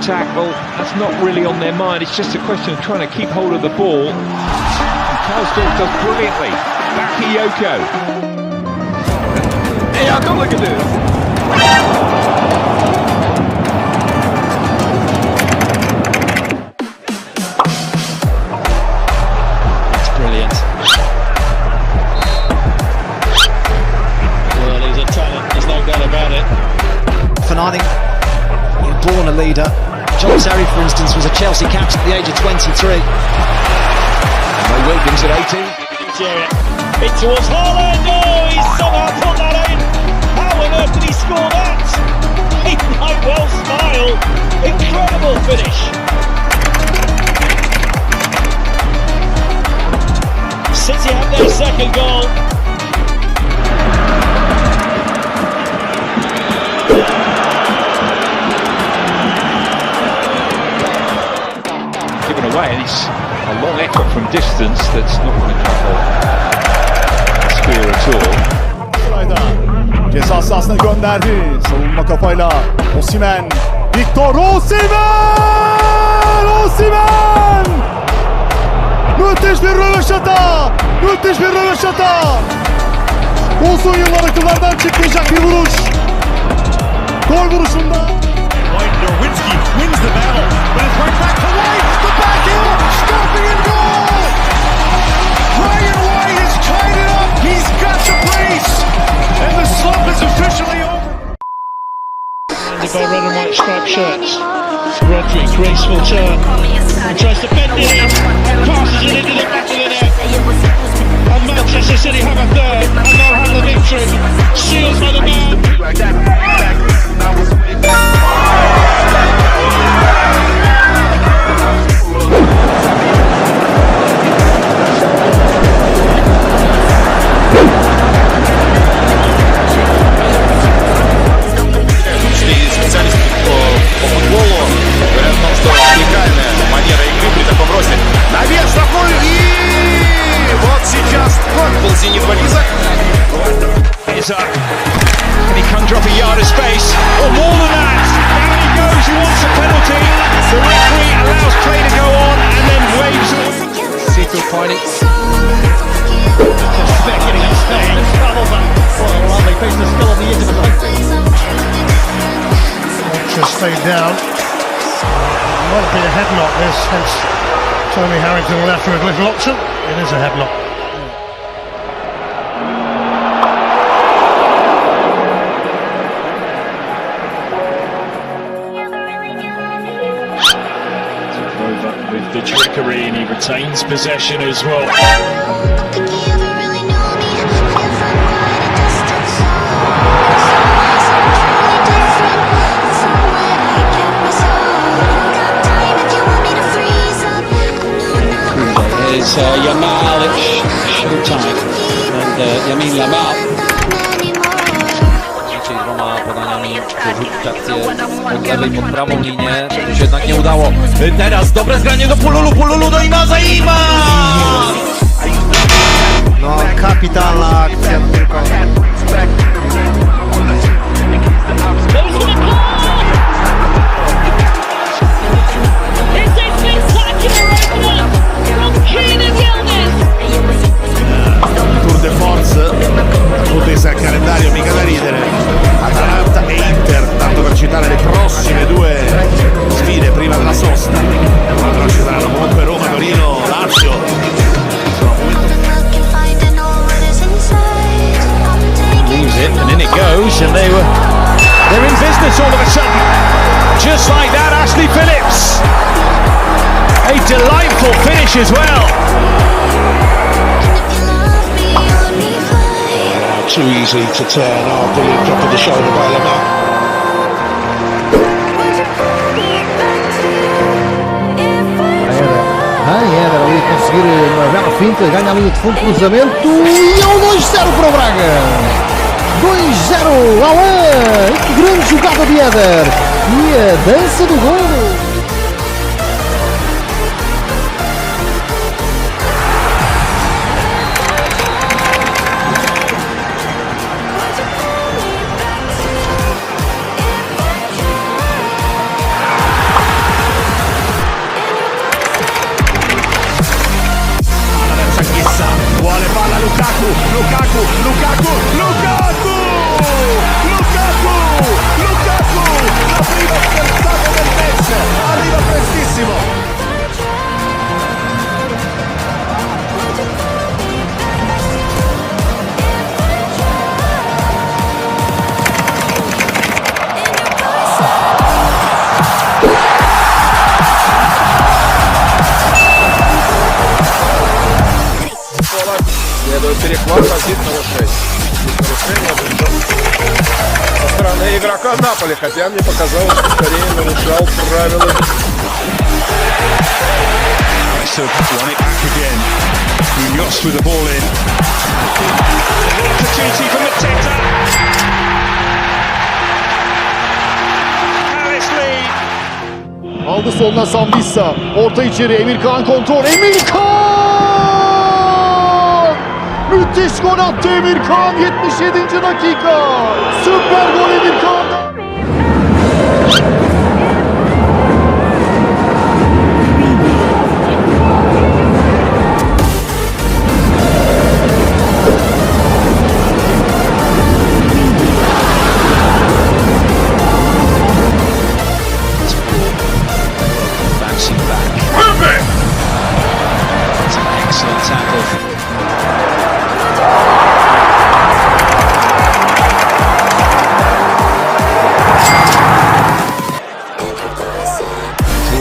Tackle, that's not really on their mind, it's just a question of trying to keep hold of the ball. And Karlsdorff does brilliantly. Bakayoko. Hey, I've got to look at this. That's brilliant. Well, he's a talent, there's no doubt about it. Fernanding, you're born a leader. John Terry, for instance, was a Chelsea captain at the age of 23. Ray Wilkins at 18. In towards Haaland, oh, he's somehow put that in. How on earth did he score that? He might well smile. Incredible finish. City have their second goal. Given away, and it's a long effort from distance that's not going to cover the spear at all. Ceza sahasına gönderdi. Savunma kafayla Osimhen. Victor Osimhen! Osimhen! Müthiş bir röveşata! Müthiş bir röveşata! Uzun yıllar akıllardan çıkmayacak bir vuruş. Gol vuruşunda. Nowinski wins the battle, but it's right back to White. The back heel, stopping and goal. Ryan White has tied it up. He's got the brace, and the slump is officially over. The red and white striped shirts. Rodri, graceful turn, and tries to bend it in, and passes it into the back of the net. And Manchester City have a third, and they'll have the victory. Sealed by the man. Can he conjure up a yard of space? Or more than that! Down he goes, he wants a penalty. The referee allows play to go on and then waves away. Seafield finding. Getting upset and trouble, but lovely piece of skill on the edge of the leg. Ultra stayed down. Might be a headlock this, hence Tony Harrington will have to a little option. It is a headlock. With the trickery, and he retains possession as well. Here's Yamal, it's showtime, and Yamin Lamal. Dwoma podaniami przerzucić akcję od lewej pod prawą linię. To się jednak nie udało. Teraz dobre zgranie do Pululu do Imaza. No, kapitalna akcja tylko. Tour de force, potesse al calendario mica da ridere. Atalanta e Inter, tanto per citare le prossime due sfide prima della sosta. Quando ci saranno comunque Roma, Torino, Lazio. Leaves it and in it goes, and they're in business all of a sudden. Just like that, Ashley Phillips. A delightful finish as well. Too easy to turn. Oh, brilliant drop of the shoulder by Lamar. Era ali conseguir uma bela finta, ganha a linha de fundo, cruzamento e é um 2-0 para o Braga. 2-0, Alain, que grande jogada de Éder e a dança do golo. Квар возит нарушение. Нарушение, причем со стороны игрока Наполи, хотя мне показалось, что скорее нарушал правила. Won it back again. Munoz with the ball in. Opportunity for Mateta. Palace lead. Aldı soluna Sambissa. Orta içeri Emirkan kontrol. Emirkan! Müthiş gol attı Emirkan 77. dakika. Süper gol Emirkan'dan.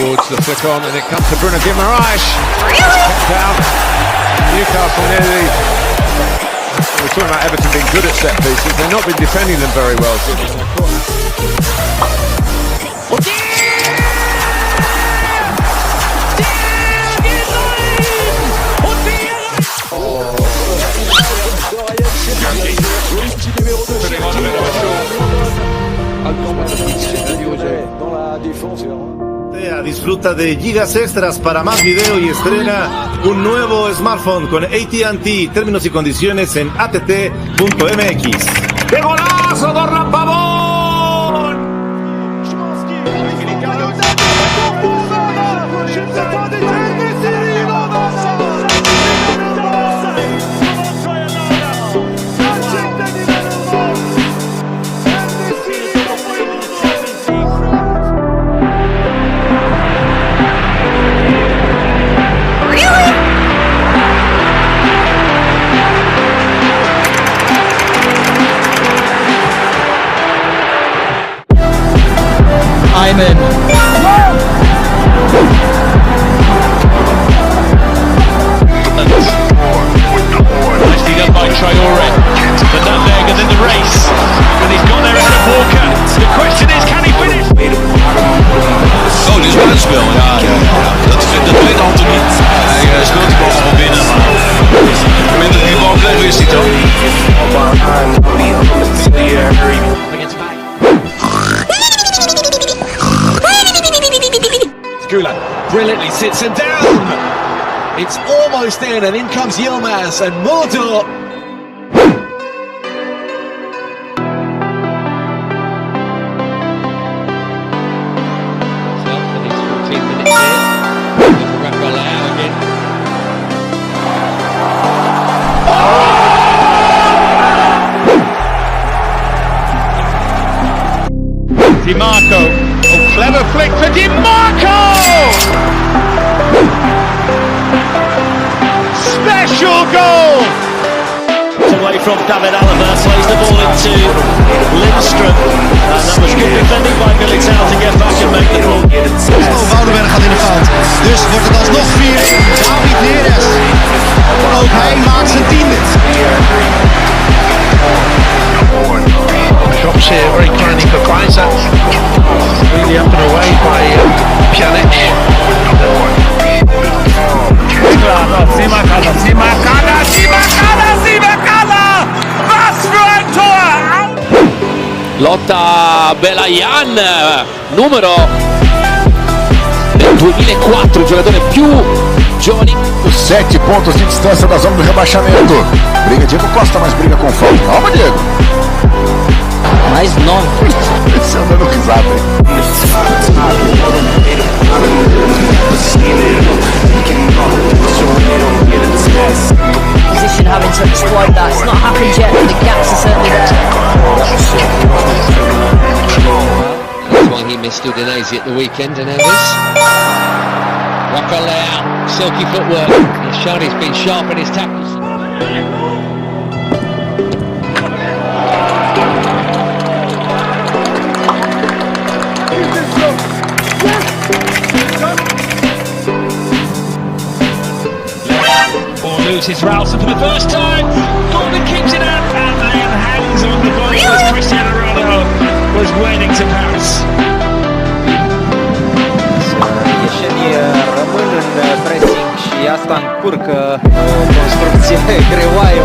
Towards the flick on, and it comes to Bruno Guimaraes. Really? Down. Newcastle nearly. We're talking about Everton being good at set pieces. They've not been defending them very well. Disfruta de gigas extras para más video y estrena un nuevo smartphone con AT&T. Términos y condiciones en att.mx. ¡Qué golazo, Dorlan Pavón! Ayman. Nicely done by Traore. The nutmeg and then the race. And he's gone there ahead of Walker. The question is, can he finish? Oh, dit is wel een spel. Ja. Dat weet Anthony niet. Hij speelt die bal gewoon binnen, maar minder die bal kreeg wist hij toch. Gula brilliantly sits him down. It's almost in, and in comes Yilmaz and Mordor. DiMarco. Oh, clever flick for DiMarco! Special goal! Away from David Alaba, plays the ball into Lindstrom. And that was good defending by Militao to get back and make the goal. Woudenberg gaat in de fout. Dus wordt het alsnog 4-1. David Neres. Ook hij maakt zijn tiende. Drops here very kindly for Kleiser. Really up and away by Pjanic. Was für ein Tor! Lotta Belayan, numero del 2004, il giocatore più giovane. 7 pontos de distância da zona do rebaixamento. Briga Diego Costa, mas briga com falta. Calma, Diego. Mais 9. Esse é dando risada, hein? Position having to exploit that. It's not happened yet, but the gaps are certainly there. That's why he missed Udinese at the weekend, and now this. Rocco Leao, silky footwork. He's shown he's been sharp in his tackles. moves his Ralston for the first time. Gordon keeps it out and then hangs on the ball as Cristiano Ronaldo was waiting to pass. Ieșenii rămân în pressing și asta încurcă o construcție greoaie.